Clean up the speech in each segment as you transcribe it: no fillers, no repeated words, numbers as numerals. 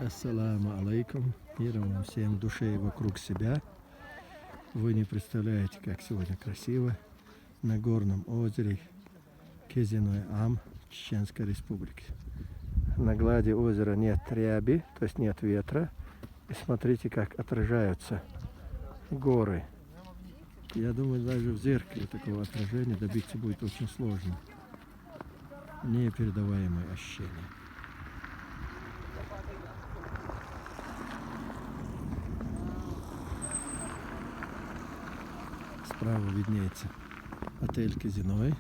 Ассаламу алейкум. Мир вам всем в душе и вокруг себя. Вы не представляете, как сегодня красиво на горном озере Кезиной-Ам Чеченской Республики. На глади озера нет ряби, то есть нет ветра. И смотрите, как отражаются горы. Я думаю, даже в зеркале такого отражения добиться будет очень сложно. Непередаваемое ощущение. Справа виднеется отель Казиной.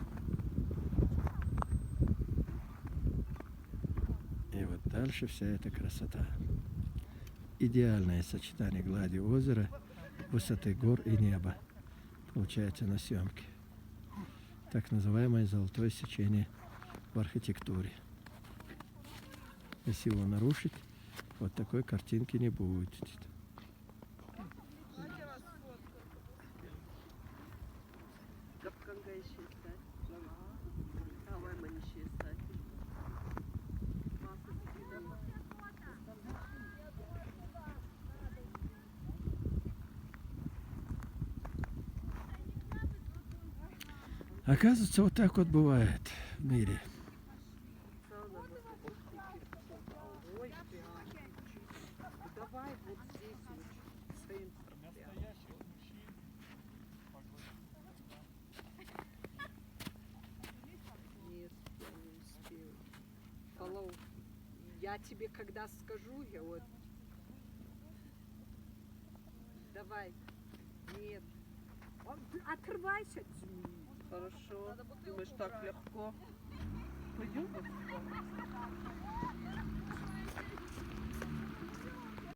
И вот дальше вся эта красота. Идеальное сочетание глади озера, высоты гор и неба получается на съемке. Так называемое золотое сечение в архитектуре. Если его нарушить, вот такой картинки не будет. Оказывается, вот так вот бывает в мире. Давай вот здесь вот своим Нет, я не успею. Hello. Я тебе когда скажу, я вот... Давай. Нет. Отрывайся от земли. Хорошо. Думаешь, так легко? Пойдем?